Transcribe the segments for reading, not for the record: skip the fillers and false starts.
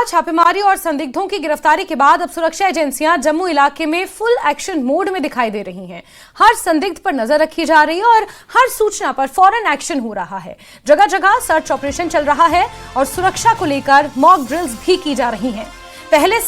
लगातार छापेमारी और संदिग्धों की गिरफ्तारी के बाद अब सुरक्षा एजेंसियां जम्मू इलाके में फुल एक्शन मोड में दिखाई दे रही हैं। हर संदिग्ध पर नजर रखी जा रही है और हर सूचना पर फौरन एक्शन हो रहा है। जगह जगह सर्च ऑपरेशन चल रहा है और सुरक्षा को लेकर मॉक ड्रिल्स भी की जा रही हैं। पहले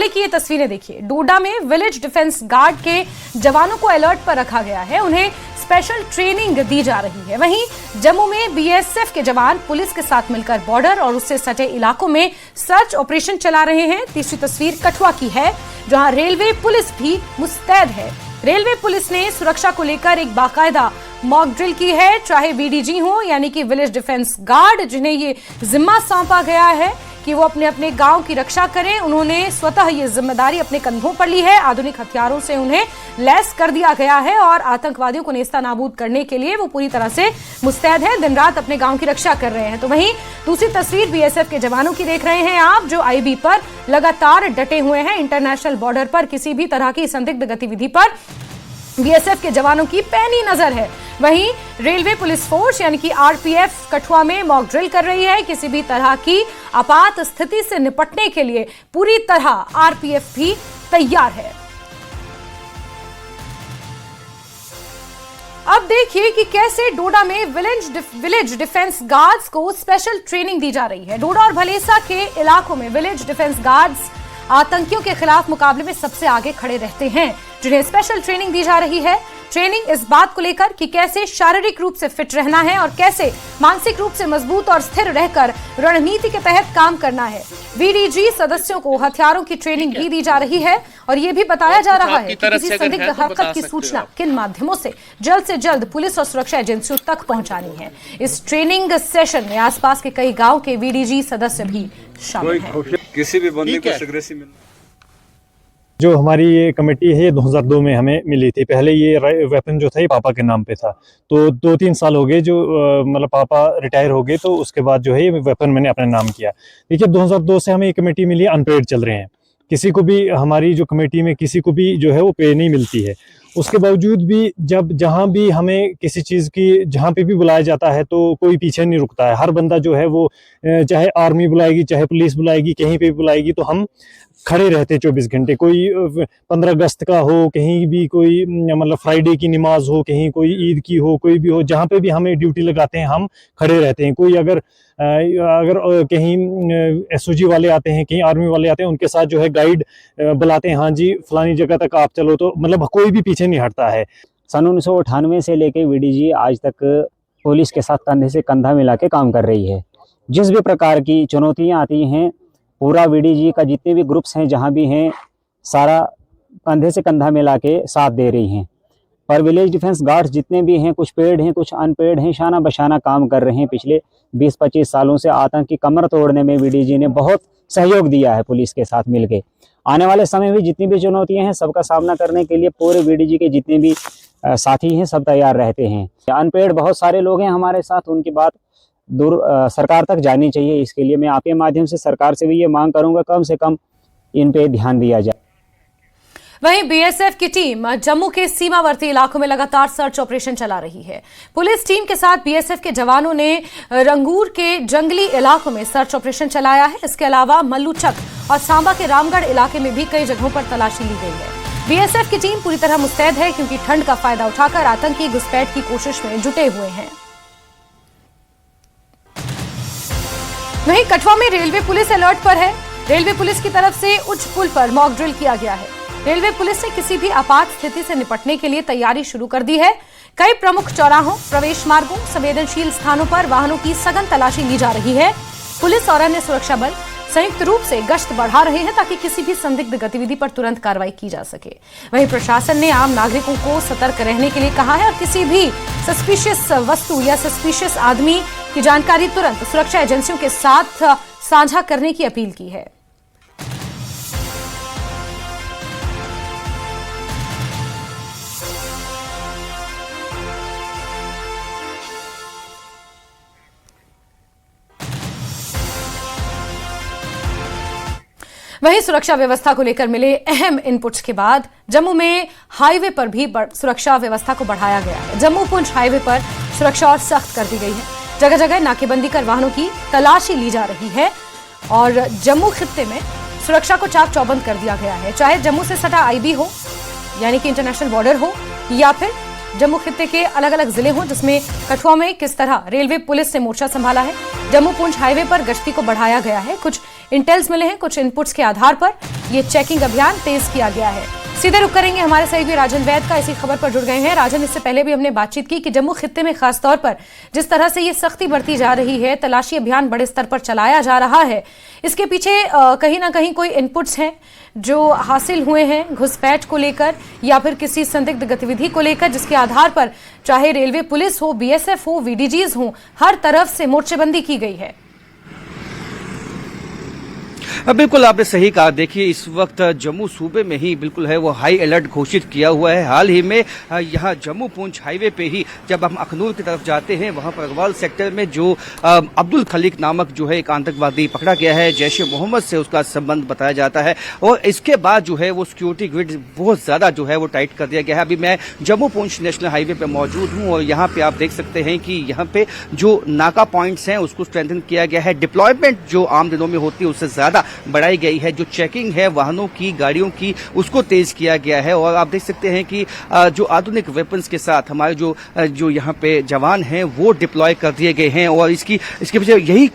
की ये तस्वीरें देखिए। डोडा में विलेज डिफेंस गार्ड के जवानों को अलर्ट पर रखा गया है, उन्हें स्पेशल ट्रेनिंग दी जा रही है। वहीं जम्मू में बीएसएफ के जवान पुलिस के साथ मिलकर बॉर्डर और उससे सटे इलाकों में सर्च ऑपरेशन चला रहे हैं। तीसरी तस्वीर कठुआ की है, जहां रेलवे पुलिस भी मुस्तैद है। रेलवे पुलिस ने सुरक्षा को लेकर एक बाकायदा मॉक ड्रिल की है, चाहे वीडीजी हो यानी कि विलेज डिफेंस गार्ड, जिन्हें ये जिम्मा सौंपा गया है कि वो अपने अपने गांव की रक्षा करें। उन्होंने स्वतः ये जिम्मेदारी अपने कंधों पर ली है। आधुनिक हथियारों से उन्हें लैस कर दिया गया है और आतंकवादियों को नेस्तनाबूद करने के लिए वो पूरी तरह से मुस्तैद है, दिन रात अपने गांव की रक्षा कर रहे हैं। तो वहीं दूसरी तस्वीर बीएसएफ के जवानों की देख रहे हैं आप, जो आईबी पर लगातार डटे हुए हैं। इंटरनेशनल बॉर्डर पर किसी भी तरह की संदिग्ध गतिविधि पर बीएसएफ के जवानों की पैनी नजर है। वहीं रेलवे पुलिस फोर्स यानी कि आरपीएफ कठुआ में मॉक ड्रिल कर रही है। किसी भी तरह की आपात स्थिति से निपटने के लिए पूरी तरह आरपीएफ भी तैयार है। अब देखिए कि कैसे डोडा में विलेज डिफेंस गार्ड्स को स्पेशल ट्रेनिंग दी जा रही है। डोडा और भलेसा के इलाकों में विलेज डिफेंस गार्ड्स आतंकियों के खिलाफ मुकाबले में सबसे आगे खड़े रहते हैं, जिन्हें स्पेशल ट्रेनिंग दी जा रही है। ट्रेनिंग इस बात को लेकर कि कैसे शारीरिक रूप से फिट रहना है और कैसे मानसिक रूप से मजबूत और स्थिर रहकर रणनीति के तहत काम करना है। वीडीजी सदस्यों को हथियारों की ट्रेनिंग भी दी जा रही है और ये भी बताया जा रहा है कि किसी संदिग्ध हरकत की सूचना किन माध्यमों से जल्द पुलिस और सुरक्षा एजेंसियों तक पहुंचानी है। इस ट्रेनिंग सेशन में आसपास के कई गाँव के वीडीजी सदस्य भी शामिल हैं। किसी भी बंदे को सिगरेसी मिल जो हमारी ये कमेटी है 2002 में हमें मिली थी। पहले ये वेपन जो था ये पापा के नाम पे था, तो 2-3 साल हो गए जो मतलब पापा रिटायर हो गए, तो उसके बाद जो है ये वेपन मैंने अपने नाम किया। देखिए 2002 से हमें ये कमेटी मिली, अनपेड चल रहे हैं। किसी को भी हमारी जो कमेटी में किसी को भी जो है वो पे नहीं मिलती है। उसके बावजूद भी जहाँ भी हमें किसी चीज़ की जहाँ पे भी बुलाया जाता है तो कोई पीछे नहीं रुकता है। हर बंदा जो है वो चाहे आर्मी बुलाएगी, चाहे पुलिस बुलाएगी, कहीं पे भी बुलाएगी तो हम खड़े रहते 24 घंटे। कोई 15 अगस्त का हो, कहीं भी कोई मतलब फ्राइडे की नमाज हो, कहीं कोई ईद की हो, कोई भी हो, जहाँ पे भी हमें ड्यूटी लगाते हैं हम खड़े रहते हैं। कोई अगर कहीं एसओजी वाले आते हैं, कहीं आर्मी वाले आते हैं, उनके साथ जो है गाइड बुलाते हैं, हाँ जी फलानी जगह तक आप चलो, तो मतलब कोई भी पीछे नहीं हटता है। सन 1998 से लेके वीडीजी आज तक पुलिस के साथ कंधे से कंधा मिला के काम कर रही है। जिस भी प्रकार की चुनौतियाँ आती हैं, पूरा वीडीजी का जितने भी ग्रुप्स हैं जहाँ भी हैं, सारा कंधे से कंधा मिला के साथ दे रही हैं। पर विलेज डिफेंस गार्ड्स जितने भी हैं, कुछ पेड हैं कुछ अनपेड हैं, शाना बशाना काम कर रहे हैं। पिछले 20-25 सालों से आतंक की कमर तोड़ने में वीडीजी ने बहुत सहयोग दिया है पुलिस के साथ मिलके। आने वाले समय में जितनी भी चुनौतियां हैं सबका सामना करने के लिए पूरे वीडीजी के जितने भी साथी हैं सब तैयार रहते हैं। अनपेड बहुत सारे लोग हैं हमारे साथ, उनकी बात दूर सरकार तक जानी चाहिए। इसके लिए मैं आपके माध्यम से सरकार से भी ये मांग करूंगा कम से कम इन पे ध्यान दिया जाए। वहीं बीएसएफ की टीम जम्मू के सीमावर्ती इलाकों में लगातार सर्च ऑपरेशन चला रही है। पुलिस टीम के साथ बीएसएफ के जवानों ने रंगूर के जंगली इलाकों में सर्च ऑपरेशन चलाया है। इसके अलावा मल्लूचक और सांबा के रामगढ़ इलाके में भी कई जगहों पर तलाशी ली गई है। बीएसएफ की टीम पूरी तरह मुस्तैद है क्योंकि ठंड का फायदा उठाकर आतंकी घुसपैठ की कोशिश में जुटे हुए हैं। वहीं कठुआ में रेलवे पुलिस अलर्ट पर है। रेलवे पुलिस की तरफ से उच्च पुल पर मॉक ड्रिल किया गया है। रेलवे पुलिस ने किसी भी आपात स्थिति से निपटने के लिए तैयारी शुरू कर दी है। कई प्रमुख चौराहों, प्रवेश मार्गों, संवेदनशील स्थानों पर वाहनों की सघन तलाशी ली जा रही है। पुलिस और अन्य सुरक्षा बल संयुक्त रूप से गश्त बढ़ा रहे हैं ताकि किसी भी संदिग्ध गतिविधि पर तुरंत कार्रवाई की जा सके। वहीं प्रशासन ने आम नागरिकों को सतर्क रहने के लिए कहा है और किसी भी सस्पिशियस वस्तु या सस्पिशियस आदमी की जानकारी तुरंत सुरक्षा एजेंसियों के साथ साझा करने की अपील की है। वहीं सुरक्षा व्यवस्था को लेकर मिले अहम इनपुट्स के बाद जम्मू में हाईवे पर भी सुरक्षा व्यवस्था को बढ़ाया गया है। जम्मू पुंछ हाईवे पर सुरक्षा और सख्त कर दी गई है। जगह जगह नाकेबंदी कर वाहनों की तलाशी ली जा रही है। और जम्मू खित्ते में सुरक्षा को चाक चौबंद कर दिया गया है। चाहे जम्मू से सटा आईबी हो यानी कि इंटरनेशनल बॉर्डर हो, या फिर जम्मू खित्ते के अलग अलग जिले हों, जिसमें कठुआ में किस तरह रेलवे पुलिस ने मोर्चा संभाला है। जम्मू पुंछ हाईवे पर गश्ती को बढ़ाया गया है। कुछ इंटेल्स मिले हैं, कुछ इनपुट्स के आधार पर यह चेकिंग अभियान तेज किया गया है। सीधे रुक करेंगे हमारे सहयोगी राजन वैद का, इसी खबर पर जुड़ गए हैं। राजन, इससे पहले भी हमने बातचीत की कि जम्मू खित्ते में खासतौर पर जिस तरह से ये सख्ती बढ़ती जा रही है, तलाशी अभियान बड़े स्तर पर चलाया जा रहा है, इसके पीछे कहीं ना कहीं कोई इनपुट्स हैं जो हासिल हुए हैं घुसपैठ को लेकर या फिर किसी संदिग्ध गतिविधि को लेकर, जिसके आधार पर चाहे रेलवे पुलिस हो, बीएसएफ हो, वीडीजीज हो, हर तरफ से मोर्चेबंदी की गई है। बिल्कुल आपने सही कहा। देखिए, इस वक्त जम्मू सूबे में ही बिल्कुल है वो हाई अलर्ट घोषित किया हुआ है। हाल ही में यहाँ जम्मू पुंछ हाईवे पे ही जब हम अखनूर की तरफ जाते हैं, वहाँ पर अगवाल सेक्टर में जो अब्दुल खलीक नामक जो है एक आतंकवादी पकड़ा गया है, जैश ए मोहम्मद से उसका संबंध बताया जाता है, और इसके बाद जो है वो सिक्योरिटी ग्रिड बहुत ज्यादा जो है वो टाइट कर दिया गया है। अभी मैं जम्मू पुंछ नेशनल हाईवे पे मौजूद हूँ और यहाँ पे आप देख सकते हैं कि यहाँ पे जो नाका पॉइंट्स हैं उसको स्ट्रेंथन किया गया है। डिप्लॉयमेंट जो आम दिनों में होती है उससे ज्यादा बढ़ाई गई है। जो चेकिंग है वाहनों की, गाड़ियों की, उसको तेज किया गया है। और आप देख सकते हैं कि जो आधुनिक वेपन्स के साथ हमारे जो यहाँ पे जवान हैं वो डिप्लॉय कर दिए गए हैं। और इसके पीछे यही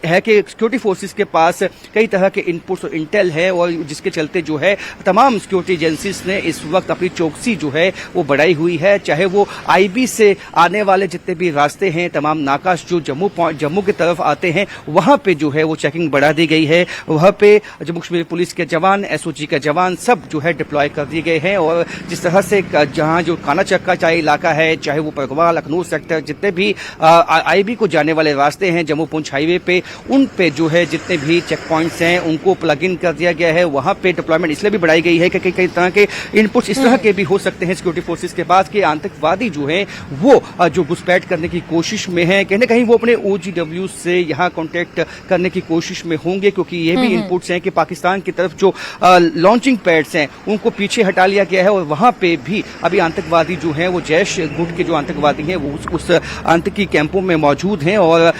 है कि सिक्योरिटी फोर्सेस के पास कई तरह के इनपुट्स और इंटेल है, और जिसके चलते जो है तमाम सिक्योरिटी एजेंसीज ने इस वक्त अपनी चौकसी जो है वो बढ़ाई हुई है। चाहे वो आईबी से आने वाले जितने भी रास्ते हैं, तमाम नाकाश जो जम्मू की तरफ आते हैं, वहां पे जो है वो चेकिंग बढ़ा दी गई है। वहां पे जम्मू कश्मीर पुलिस के जवान, एसओजी के जवान सब जो है डिप्लॉय कर दिए गए हैं। और जिस तरह से जहां जो काना चक्का चाहे इलाका है, चाहे वो परगवाल, अखनूर सेक्टर, जितने भी आईबी को जाने वाले रास्ते हैं जम्मू पुंछ हाईवे पे, उन पे जो है जितने भी चेक पॉइंट्स हैं उनको प्लग इन कर दिया गया है। वहां पे डिप्लॉयमेंट इसलिए भी बढ़ाई गई है कि कई तरह के इनपुट्स इस तरह के भी हो सकते हैं सिक्योरिटी फोर्सेज के पास कि आतंकवादी जो है वो जो घुसपैठ करने की कोशिश में है, कहीं ना कहीं वो अपने ओजीडब्ल्यू से यहाँ कॉन्टेक्ट करने की कोशिश में होंगे, क्योंकि ये भी इनपुट्स हैं कि पाकिस्तान की तरफ जो लॉन्चिंग पैड्स हैं उनको पीछे हटा लिया गया है। और वहां पे भी अभी आतंकवादी जो हैं वो जैश गुट के जो आतंकवादी हैं वो उस आतंकी कैंपों में मौजूद हैं और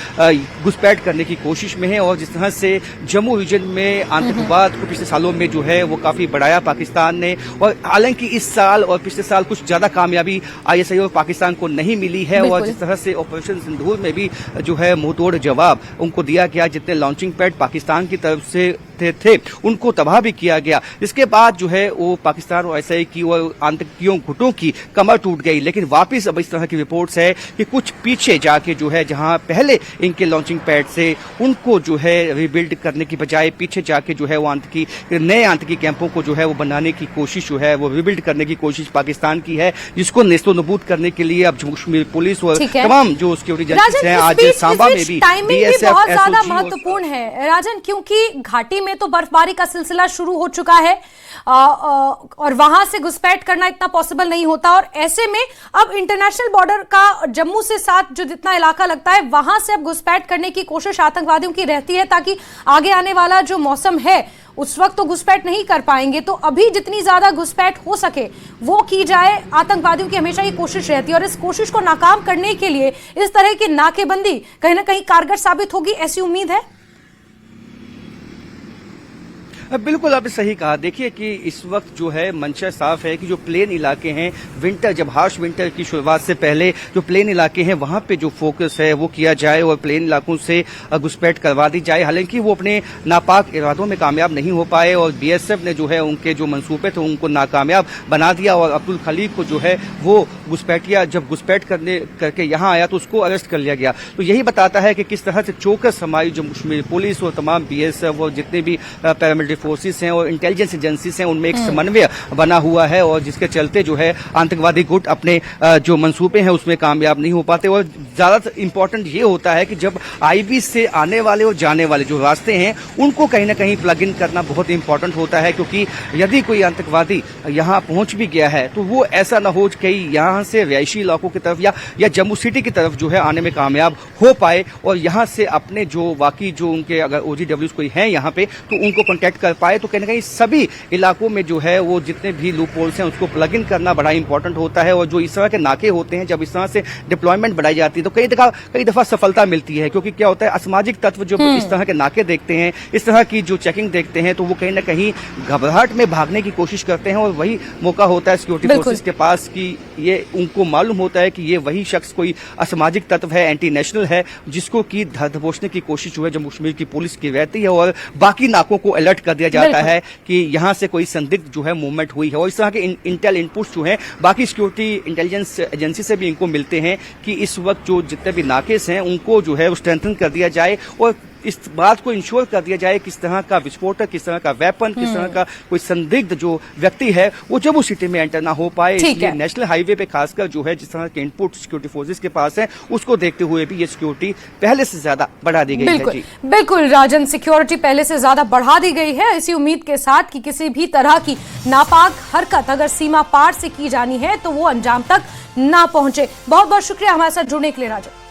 घुसपैठ करने की कोशिश में है। और जिस तरह से जम्मू रीजन में आतंकवाद को पिछले सालों में जो है वो काफी बढ़ाया पाकिस्तान ने, और हालांकि इस साल और पिछले साल कुछ ज्यादा कामयाबी आईएसआई और पाकिस्तान को नहीं मिली है। और जिस तरह से ऑपरेशन सिंदूर में भी जो है मुंहतोड़ जवाब उनको दिया गया, जितने लॉन्चिंग पैड पाकिस्तान की तरफ से थे उनको तबाह भी किया गया। इसके बाद जो है वो पाकिस्तान और आईएसआई की और आतंकियों गुटों की कमर टूट गई। लेकिन वापस अब इस तरह की रिपोर्ट्स है कि कुछ पीछे जाके जो है जहां पहले इनके लॉन्चिंग पैड से उनको जो है रिबिल्ड करने की बजाय पीछे जाके जो है वो नए आतंकी कैंपों को जो है वो बनाने की कोशिश जो है वो रिबिल्ड करने की कोशिश पाकिस्तान की है, जिसको नेस्तोनबूद करने के लिए अब जम्मू कश्मीर पुलिस और तमाम जो सिक्योरिटी एजेंसीज हैं, आज सांबा में भी बीएसएफ बहुत ज्यादा महत्वपूर्ण है राजन, क्योंकि घाटी में तो बर्फबारी का सिलसिला शुरू हो चुका है और वहां से घुसपैठ करना इतना पॉसिबल नहीं होता। और ऐसे में अब इंटरनेशनल बॉर्डर का जम्मू से साथ जो जितना इलाका लगता है वहां से अब घुसपैठ करने की कोशिश आतंकवादियों की रहती है, ताकि आगे आने वाला जो मौसम है उस वक्त तो घुसपैठ नहीं कर पाएंगे, तो अभी जितनी ज्यादा घुसपैठ हो सके वो की जाए। आतंकवादियों की हमेशा ये कोशिश रहती है और इस कोशिश को नाकाम करने के लिए इस तरह की नाकेबंदी कहीं ना कहीं कारगर साबित होगी, ऐसी उम्मीद है। बिल्कुल आपने सही कहा। देखिए कि इस वक्त जो है मंशा साफ है कि जो प्लेन इलाके हैं, विंटर जब हार्श विंटर की शुरुआत से पहले जो प्लेन इलाके हैं वहां पे जो फोकस है वो किया जाए और प्लेन इलाकों से घुसपैठ करवा दी जाए। हालांकि वो अपने नापाक इरादों में कामयाब नहीं हो पाए और बीएसएफ ने जो है उनके जो मंसूबे थे उनको नाकामयाब बना दिया और अब्दुल खलीक को जो है वो जब घुसपैठ करके यहाँ आया तो उसको अरेस्ट कर लिया गया। तो यही बताता है कि किस तरह से चौकस हमारी जम्मू कश्मीर पुलिस और तमाम बीएसएफ और जितने भी पैरामिलिट्री फोर्सेस हैं और इंटेलिजेंस एजेंसीज हैं उनमें एक समन्वय बना हुआ है, और जिसके चलते जो है आतंकवादी गुट अपने जो मंसूबे हैं उसमें कामयाब नहीं हो पाते। और ज्यादा इंपॉर्टेंट ये होता है कि जब आईबी से आने वाले और जाने वाले जो रास्ते हैं उनको कहीं ना कहीं प्लग इन करना बहुत इंपॉर्टेंट होता है, क्योंकि यदि कोई आतंकवादी यहाँ पहुंच भी गया है तो वो ऐसा ना हो कि यहाँ से रिहायशी इलाकों की तरफ या जम्मू सिटी की तरफ जो है आने में कामयाब हो पाए और यहाँ से अपने जो बाकी जो उनके अगर ओजीडब्ल्यूज कोई है यहाँ पे तो उनको कॉन्टेक्ट कर पाए। तो कहीं ना कहीं सभी इलाकों में जो है वो जितने भी लूप होल्स हैं उसको प्लग इन करना बड़ा इंपॉर्टेंट होता है। और जो इस तरह के नाके होते हैं, जब इस तरह से डिप्लॉयमेंट बढ़ाई जाती है, तो कई दफा सफलता मिलती है, क्योंकि क्या होता है असामाजिक तत्व जो इस तरह के नाके देखते हैं, इस तरह की जो चेकिंग देखते हैं, तो वो कहीं ना कहीं घबराहट में भागने की कोशिश करते हैं और वही मौका होता है सिक्योरिटी फोर्सेस के पास कि ये उनको मालूम होता है कि ये वही शख्स कोई असामाजिक तत्व है, एंटी नेशनल है, जिसको की धर दबोचने की कोशिश जो है जम्मू कश्मीर की पुलिस की रहती है और बाकी नाकों को अलर्ट कर दिया जाता है कि यहाँ से कोई संदिग्ध जो है मूवमेंट हुई है। और इस तरह के इंटेल इनपुट्स जो है बाकी सिक्योरिटी इंटेलिजेंस एजेंसी से भी इनको मिलते हैं कि इस वक्त जो जितने भी नाकेस हैं उनको जो है वो स्ट्रेंथन कर दिया जाए और इस बात को इंश्योर कर दिया जाए किस तरह का विस्फोटक, किस तरह का वेपन, किस तरह का कोई संदिग्ध जो व्यक्ति है वो जम्मू सिटी में एंटर ना हो पाए। इसलिए नेशनल हाईवे पे खासकर जो है जिस तरह के इनपुट सिक्योरिटी फोर्सेस के पास है उसको देखते हुए भी ये सिक्योरिटी पहले से ज्यादा बढ़ा दी गई है। बिल्कुल राजन, सिक्योरिटी पहले से ज्यादा बढ़ा दी गई है इसी उम्मीद के साथ कि किसी भी तरह की नापाक हरकत अगर सीमा पार से की जानी है तो वो अंजाम तक ना पहुंचे। बहुत बहुत शुक्रिया हमारे साथ जुड़ने के लिए राजन।